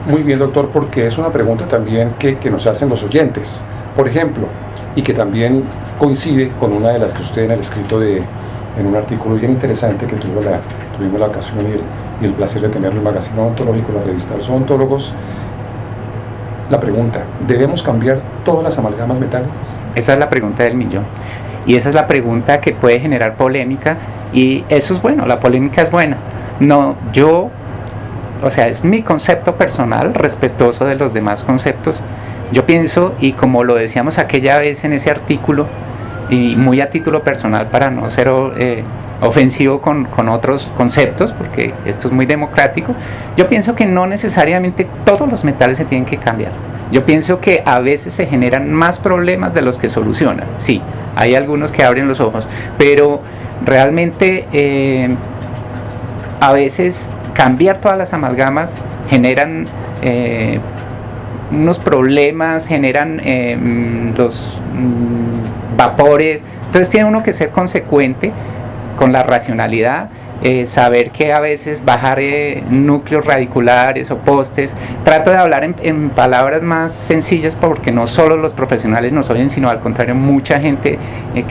Muy bien, doctor, porque es una pregunta también que nos hacen los oyentes, por ejemplo, y que también coincide con una de las que usted en el escrito en un artículo bien interesante que tuvimos la ocasión y el placer de tenerlo en el Magazine Odontológico, la revista Los Odontólogos. La pregunta, ¿debemos cambiar todas las amalgamas metálicas? Esa es la pregunta del millón. Y esa es la pregunta que puede generar polémica, y eso es bueno, la polémica es buena. No, es mi concepto personal, respetuoso de los demás conceptos. Yo pienso, y como lo decíamos aquella vez en ese artículo, y muy a título personal para no ser ofensivo con otros conceptos, porque esto es muy democrático, yo pienso que no necesariamente todos los metales se tienen que cambiar. Yo pienso que a veces se generan más problemas de los que solucionan. Sí, hay algunos que abren los ojos, pero realmente a veces cambiar todas las amalgamas generan unos problemas, generan los vapores. Entonces tiene uno que ser consecuente con la racionalidad, saber que a veces bajar núcleos radiculares o postes. Trato de hablar en palabras más sencillas, porque no solo los profesionales nos oyen, sino al contrario mucha gente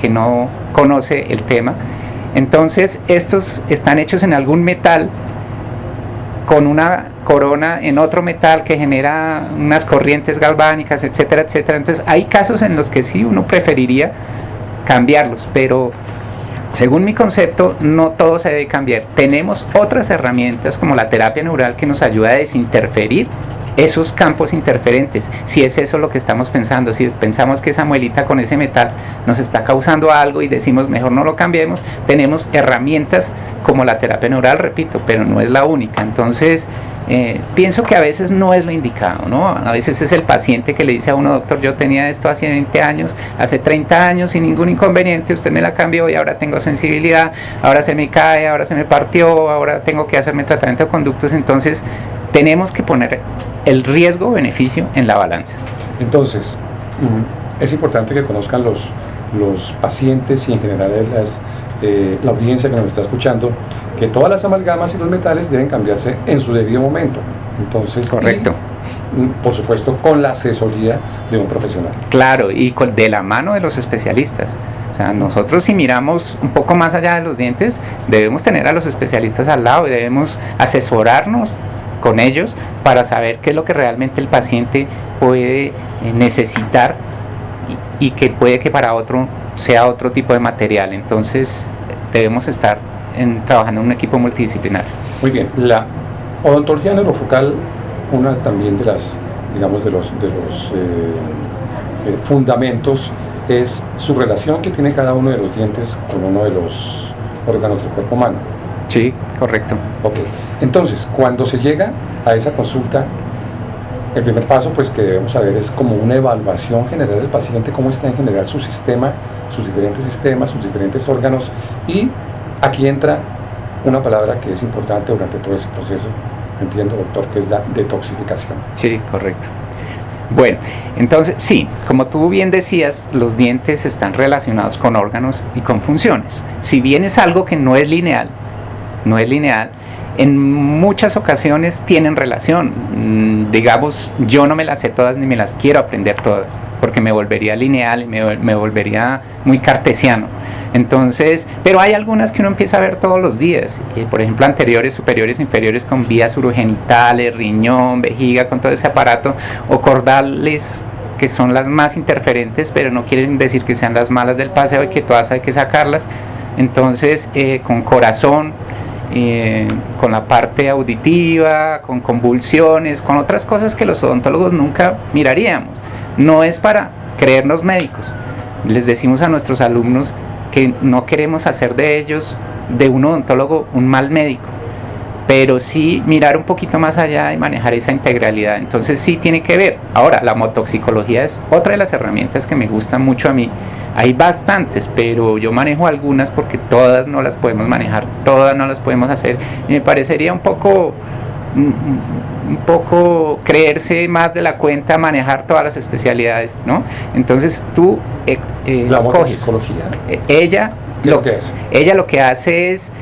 que no conoce el tema. Entonces estos están hechos en algún metal con una corona en otro metal que genera unas corrientes galvánicas, etcétera, etcétera. Entonces hay casos en los que sí uno preferiría cambiarlos, pero según mi concepto no todo se debe cambiar. Tenemos otras herramientas como la terapia neural que nos ayuda a desinterferir esos campos interferentes, si es eso lo que estamos pensando. Si pensamos que esa muelita con ese metal nos está causando algo y decimos mejor no lo cambiemos, tenemos herramientas como la terapia neural, repito, pero no es la única. Entonces pienso que a veces no es lo indicado, ¿no? A veces es el paciente que le dice a uno, doctor, yo tenía esto hace 20 años, hace 30 años sin ningún inconveniente, usted me la cambió y ahora tengo sensibilidad, ahora se me cae, ahora se me partió, ahora tengo que hacerme tratamiento de conductos. Entonces tenemos que poner el riesgo-beneficio en la balanza. Entonces, es importante que conozcan los pacientes y en general la audiencia que nos está escuchando, que todas las amalgamas y los metales deben cambiarse en su debido momento. Entonces, correcto. Y, por supuesto, con la asesoría de un profesional. Claro, y de la mano de los especialistas. O sea, nosotros, si miramos un poco más allá de los dientes, debemos tener a los especialistas al lado y debemos asesorarnos con ellos para saber qué es lo que realmente el paciente puede necesitar y que puede que para otro sea otro tipo de material. Entonces debemos estar trabajando en un equipo multidisciplinar. Muy bien, la odontología neurofocal, una también de las, digamos, de los fundamentos es su relación que tiene cada uno de los dientes con uno de los órganos del cuerpo humano. Sí, correcto. Ok, entonces cuando se llega a esa consulta, el primer paso pues que debemos saber es como una evaluación general del paciente, cómo está en general su sistema, sus diferentes sistemas, sus diferentes órganos, y aquí entra una palabra que es importante durante todo ese proceso, entiendo, doctor, que es la detoxificación. Sí, correcto. Bueno, entonces sí, como tú bien decías, los dientes están relacionados con órganos y con funciones. Si bien es algo que no es lineal, en muchas ocasiones tienen relación. Digamos, yo no me las sé todas ni me las quiero aprender todas, porque me volvería lineal y me volvería muy cartesiano. Entonces, pero hay algunas que uno empieza a ver todos los días, por ejemplo, anteriores, superiores, inferiores, con vías urogenitales, riñón, vejiga, con todo ese aparato, o cordales, que son las más interferentes, pero no quieren decir que sean las malas del paseo y que todas hay que sacarlas. Entonces, con corazón, con la parte auditiva, con convulsiones, con otras cosas que los odontólogos nunca miraríamos. No es para creernos médicos. Les decimos a nuestros alumnos que no queremos hacer de ellos, de un odontólogo, un mal médico, pero sí mirar un poquito más allá y manejar esa integralidad. Entonces sí tiene que ver. Ahora, la motoxicología es otra de las herramientas que me gustan mucho a mí. Hay bastantes, pero yo manejo algunas porque todas no las podemos manejar, todas no las podemos hacer, y me parecería un poco creerse más de la cuenta manejar todas las especialidades, ¿no? Entonces tú la motoxicología, ella lo que hace es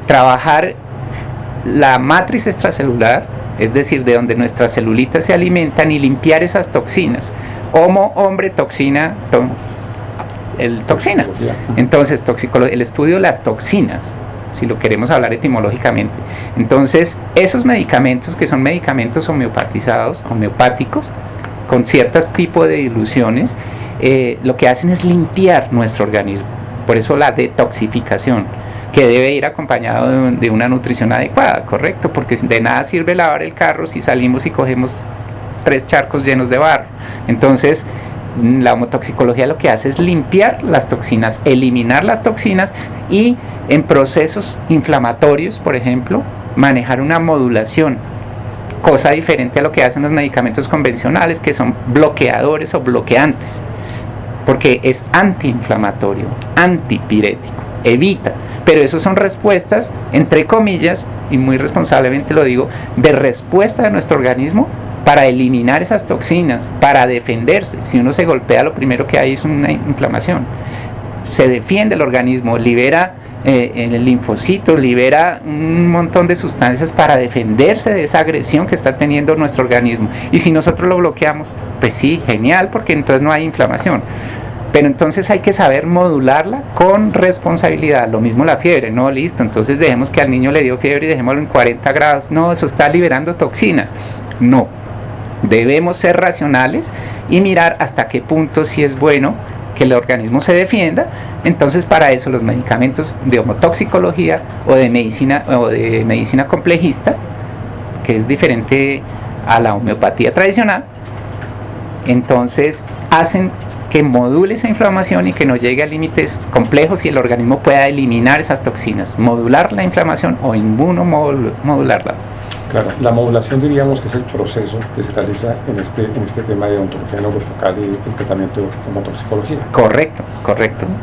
trabajar la matriz extracelular, es decir, de donde nuestras celulitas se alimentan, y limpiar esas toxinas. Homo, hombre, toxina, toxina. Entonces, el estudio de las toxinas, si lo queremos hablar etimológicamente. Entonces, esos medicamentos, que son medicamentos homeopáticos, con ciertos tipos de diluciones, lo que hacen es limpiar nuestro organismo. Por eso la detoxificación, que debe ir acompañado de una nutrición adecuada, ¿correcto? Porque de nada sirve lavar el carro si salimos y cogemos 3 charcos llenos de barro. Entonces, la homotoxicología lo que hace es limpiar las toxinas, eliminar las toxinas, y en procesos inflamatorios, por ejemplo, manejar una modulación, cosa diferente a lo que hacen los medicamentos convencionales, que son bloqueadores o bloqueantes, porque es antiinflamatorio, antipirético, evita. Pero eso son respuestas, entre comillas, y muy responsablemente lo digo, de respuesta de nuestro organismo para eliminar esas toxinas, para defenderse. Si uno se golpea, lo primero que hay es una inflamación. Se defiende el organismo, libera el linfocito, libera un montón de sustancias para defenderse de esa agresión que está teniendo nuestro organismo. Y si nosotros lo bloqueamos, pues sí, genial, porque entonces no hay inflamación. Pero entonces hay que saber modularla con responsabilidad. Lo mismo la fiebre, no, listo, entonces dejemos que al niño le dio fiebre y dejémoslo en 40 grados. No, eso está liberando toxinas. No, debemos ser racionales y mirar hasta qué punto sí es bueno que el organismo se defienda. Entonces, para eso los medicamentos de homotoxicología o de medicina complejista, que es diferente a la homeopatía tradicional, entonces hacen que module esa inflamación y que no llegue a límites complejos, y el organismo pueda eliminar esas toxinas, modular la inflamación o inmunomodularla. Claro, la modulación diríamos que es el proceso que se realiza en este tema de ontología neurofocal y el tratamiento de homotoxicología. Correcto.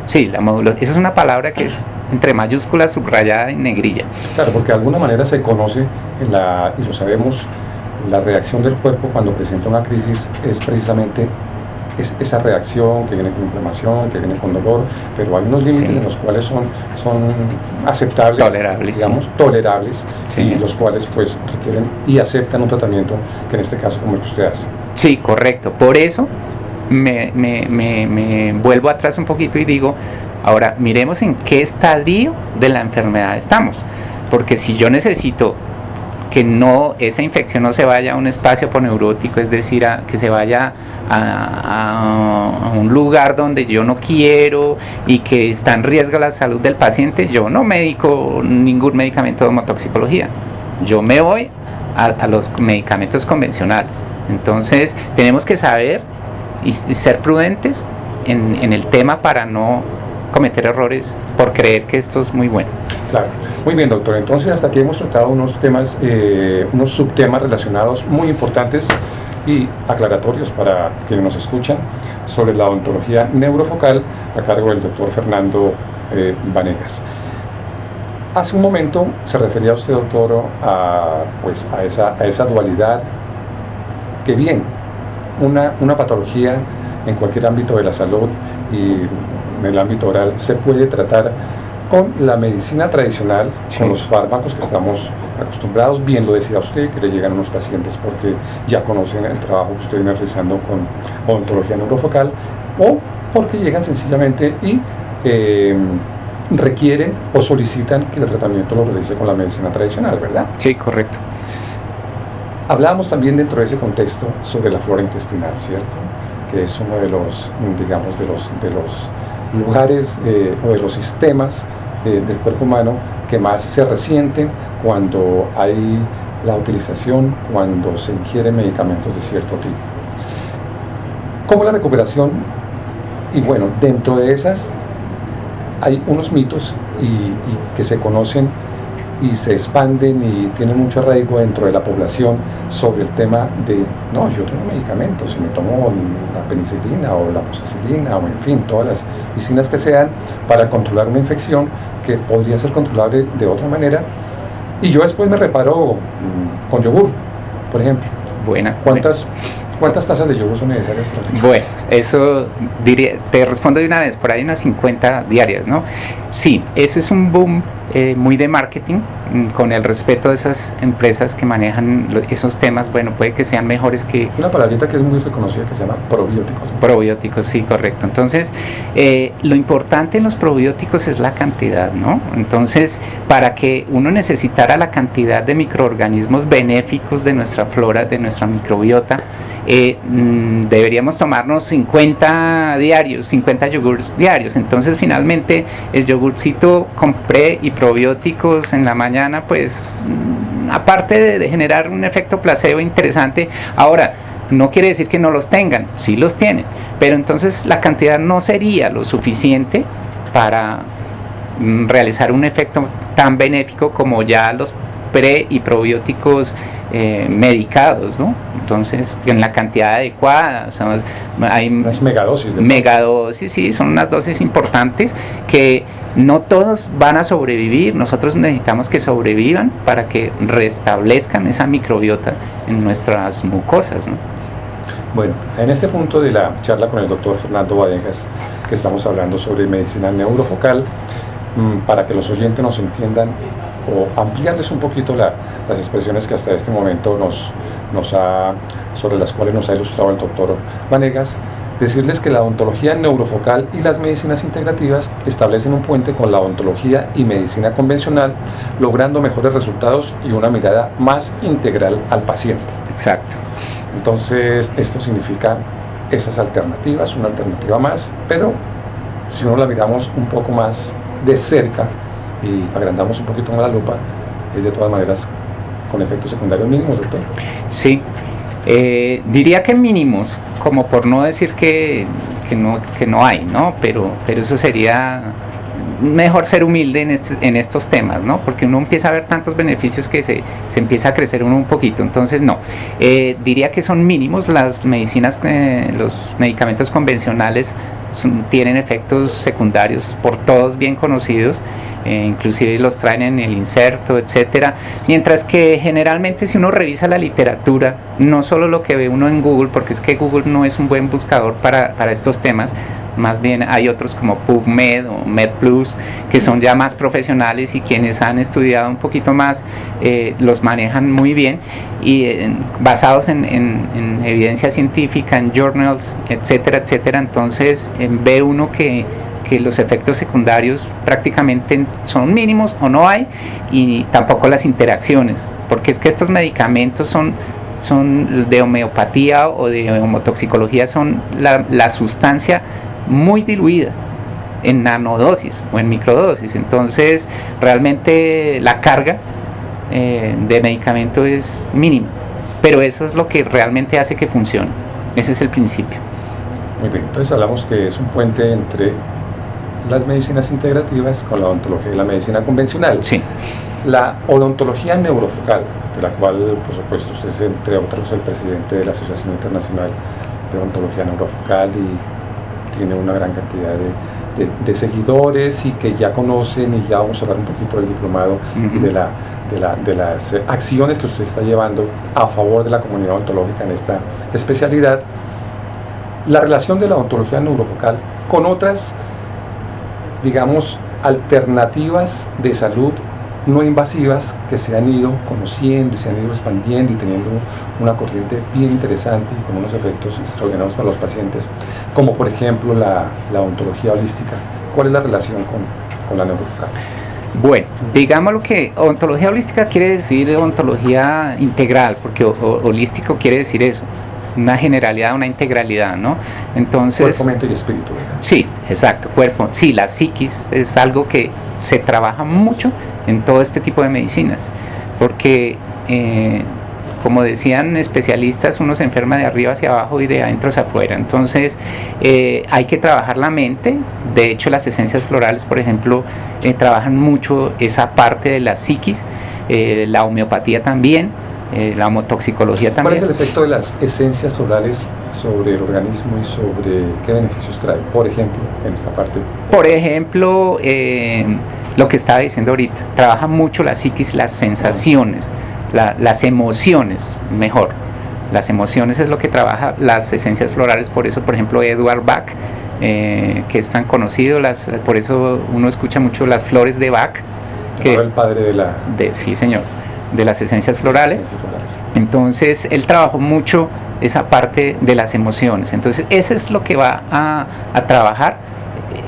Sí, la modulación, esa es una palabra que es entre mayúsculas, subrayada en negrilla. Claro, porque de alguna manera se conoce, y lo sabemos, la reacción del cuerpo cuando presenta una crisis es precisamente esa reacción que viene con inflamación, que viene con dolor, pero hay unos límites en los cuales son aceptables, tolerables, sí, y los cuales pues requieren y aceptan un tratamiento que en este caso como el que usted hace. Sí, correcto. Por eso me vuelvo atrás un poquito y digo, ahora miremos en qué estadio de la enfermedad estamos, porque si yo necesito que esa infección no se vaya a un espacio aponeurótico, es decir, que se vaya a un lugar donde yo no quiero y que está en riesgo la salud del paciente, yo no medico ningún medicamento de homotoxicología, yo me voy a los medicamentos convencionales. Entonces tenemos que saber y ser prudentes en el tema para no cometer errores por creer que esto es muy bueno. Claro. Muy bien, doctor. Entonces, hasta aquí hemos tratado unos temas, unos subtemas relacionados muy importantes y aclaratorios para quienes nos escuchan sobre la odontología neurofocal a cargo del doctor Fernando Vanegas. Hace un momento se refería usted, doctor, a esa dualidad que bien, una patología en cualquier ámbito de la salud y en el ámbito oral se puede tratar con la medicina tradicional, sí, con los fármacos que estamos acostumbrados. Bien lo decía usted, que le llegan a unos pacientes porque ya conocen el trabajo que usted viene realizando con odontología neurofocal, o porque llegan sencillamente y requieren o solicitan que el tratamiento lo realice con la medicina tradicional, ¿verdad? Sí, correcto. Hablábamos también dentro de ese contexto sobre la flora intestinal, ¿cierto? Que es uno de los, digamos, de los lugares o de los sistemas del cuerpo humano que más se resienten cuando hay la utilización, cuando se ingieren medicamentos de cierto tipo. ¿Cómo la recuperación? Y bueno, dentro de esas hay unos mitos y que se conocen y se expanden y tienen mucho arraigo dentro de la población sobre el tema de, no, yo tomo medicamentos y me tomo la penicilina o la amoxicilina o en fin, todas las medicinas que sean para controlar una infección que podría ser controlable de otra manera, y yo después me reparo con yogur, por ejemplo. Buena. ¿Cuántas tazas de yogur son necesarias para la Bueno, eso te respondo de una vez, por ahí unas 50 diarias, ¿no? Sí, ese es un boom muy de marketing, con el respeto de esas empresas que manejan esos temas. Bueno, puede que sean mejores que... Una palabrita que es muy reconocida que se llama probióticos, ¿no? Probióticos, sí, correcto. Entonces, lo importante en los probióticos es la cantidad, ¿no? Entonces, para que uno necesitara la cantidad de microorganismos benéficos de nuestra flora, de nuestra microbiota, deberíamos tomarnos 50 diarios, 50 yogurts diarios. Entonces, finalmente, el yogurcito con pre y probióticos en la mañana, pues, aparte de generar un efecto placebo interesante, ahora, no quiere decir que no los tengan, sí los tienen, pero entonces la cantidad no sería lo suficiente para realizar un efecto tan benéfico como ya los pre y probióticos medicados, ¿no? Entonces, en la cantidad adecuada, o sea, hay unas megadosis. Megadosis, sí, son unas dosis importantes que no todos van a sobrevivir. Nosotros necesitamos que sobrevivan para que restablezcan esa microbiota en nuestras mucosas, ¿no? Bueno, en este punto de la charla con el doctor Fernando Vanegas, que estamos hablando sobre medicina neurofocal, para que los oyentes nos entiendan o ampliarles un poquito las expresiones que hasta este momento sobre las cuales nos ha ilustrado el doctor Vanegas, decirles que la odontología neurofocal y las medicinas integrativas establecen un puente con la odontología y medicina convencional, logrando mejores resultados y una mirada más integral al paciente. Exacto. Entonces, esto significa esas alternativas, una alternativa más, pero si uno la miramos un poco más de cerca y agrandamos un poquito más la lupa, es de todas maneras con efectos secundarios mínimos, doctor. Sí, diría que mínimos, como por no decir que no hay, ¿no? Pero eso sería mejor ser humilde en estos temas, ¿no? Porque uno empieza a ver tantos beneficios que se empieza a crecer uno un poquito. Entonces, no, diría que son mínimos. Las medicinas, los medicamentos convencionales tienen efectos secundarios por todos bien conocidos, inclusive los traen en el inserto, etcétera, mientras que generalmente si uno revisa la literatura, no solo lo que ve uno en Google, porque es que Google no es un buen buscador para estos temas, más bien hay otros como PubMed o MedPlus que son ya más profesionales y quienes han estudiado un poquito más los manejan muy bien y basados en evidencia científica, en journals, etcétera, etcétera. Entonces ve uno que los efectos secundarios prácticamente son mínimos o no hay, y tampoco las interacciones, porque es que estos medicamentos son de homeopatía o de homotoxicología, son la sustancia muy diluida en nanodosis o en microdosis. Entonces realmente la carga de medicamento es mínima, pero eso es lo que realmente hace que funcione. Ese es el principio. Muy bien, entonces hablamos que es un puente entre las medicinas integrativas con la odontología y la medicina convencional. Sí. La odontología neurofocal, de la cual por supuesto usted es entre otros el presidente de la Asociación Internacional de Odontología Neurofocal y tiene una gran cantidad de seguidores y que ya conocen, y ya vamos a hablar un poquito del diplomado y de las acciones que usted está llevando a favor de la comunidad odontológica en esta especialidad. La relación de la odontología neurofocal con otras, digamos, alternativas de salud no invasivas que se han ido conociendo y se han ido expandiendo y teniendo una corriente bien interesante y con unos efectos extraordinarios para los pacientes, como por ejemplo la odontología holística. ¿Cuál es la relación con la neurofocal? Bueno, digamos lo que odontología holística quiere decir odontología integral, porque holístico quiere decir eso, una generalidad, una integralidad, ¿no? Entonces, cuerpo, mente y espíritu, ¿verdad? Sí, exacto, cuerpo. Sí, la psiquis es algo que se trabaja mucho en todo este tipo de medicinas, porque como decían especialistas, uno se enferma de arriba hacia abajo y de adentro hacia afuera. Entonces hay que trabajar la mente. De hecho, las esencias florales, por ejemplo, trabajan mucho esa parte de la psiquis, la homeopatía también, la homotoxicología también. ¿Cuál es el efecto de las esencias florales sobre el organismo y sobre qué beneficios trae, por ejemplo, en esta parte? Por ejemplo, lo que estaba diciendo ahorita, trabaja mucho la psiquis, las sensaciones, las emociones, mejor. Las emociones es lo que trabaja las esencias florales, por eso, por ejemplo, Edward Bach, que es tan conocido, por eso uno escucha mucho las flores de Bach, que el padre sí, señor, de las esencias florales. Entonces, él trabajó mucho esa parte de las emociones. Entonces, eso es lo que va a trabajar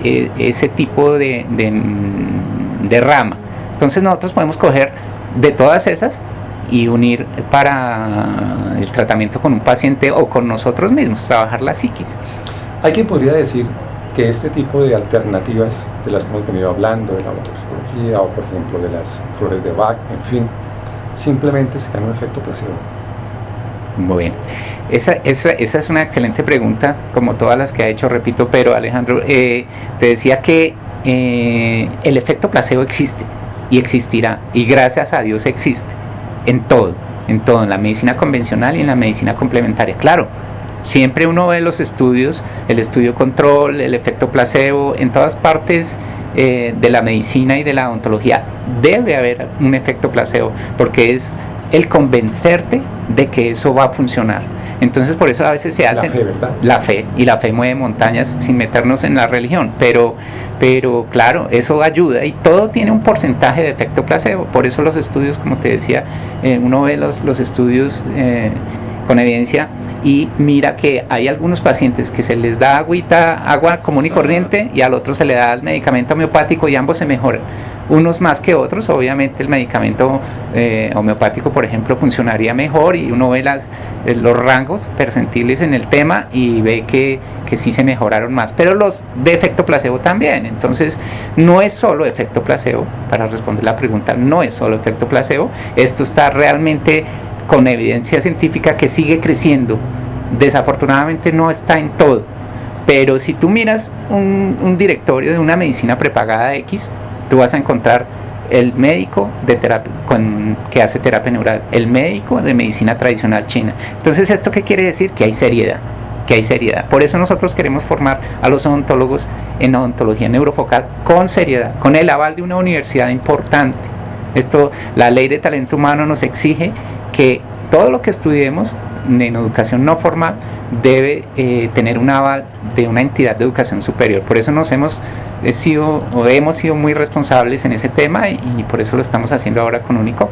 ese tipo de rama. Entonces, nosotros podemos coger de todas esas y unir para el tratamiento con un paciente o con nosotros mismos, trabajar la psiquis. Hay quien podría decir que este tipo de alternativas de las que hemos venido hablando, de la autopsicología o por ejemplo de las flores de Bach, en fin, simplemente se dan un efecto placebo. Muy bien, esa es una excelente pregunta, como todas las que ha hecho, repito, pero Alejandro, te decía que el efecto placebo existe y existirá, y gracias a Dios existe en todo, en la medicina convencional y en la medicina complementaria. Claro, siempre uno ve los estudios, el estudio control, el efecto placebo, en todas partes de la medicina y de la odontología debe haber un efecto placebo, porque es el convencerte de que eso va a funcionar. Entonces por eso a veces se hace la fe, ¿verdad? La fe, y la fe mueve montañas sin meternos en la religión, pero claro, eso ayuda y todo tiene un porcentaje de efecto placebo. Por eso los estudios, como te decía, uno ve los estudios con evidencia y mira que hay algunos pacientes que se les da agua común y corriente y al otro se le da el medicamento homeopático y ambos se mejoran. Unos más que otros, obviamente el medicamento homeopático, por ejemplo, funcionaría mejor y uno ve los rangos percentiles en el tema y ve que sí se mejoraron más, pero los de efecto placebo también. Entonces no es solo efecto placebo, para responder la pregunta, no es solo efecto placebo, esto está realmente con evidencia científica que sigue creciendo. Desafortunadamente no está en todo, pero si tú miras un directorio de una medicina prepagada X, tú vas a encontrar el médico que hace terapia neural, el médico de medicina tradicional china. Entonces, ¿esto qué quiere decir? Que hay seriedad. Por eso nosotros queremos formar a los odontólogos en odontología neurofocal con seriedad, con el aval de una universidad importante. La ley de talento humano nos exige que todo lo que estudiemos en educación no formal debe tener un aval de una entidad de educación superior. Por eso hemos sido muy responsables en ese tema y por eso lo estamos haciendo ahora con Unicoc.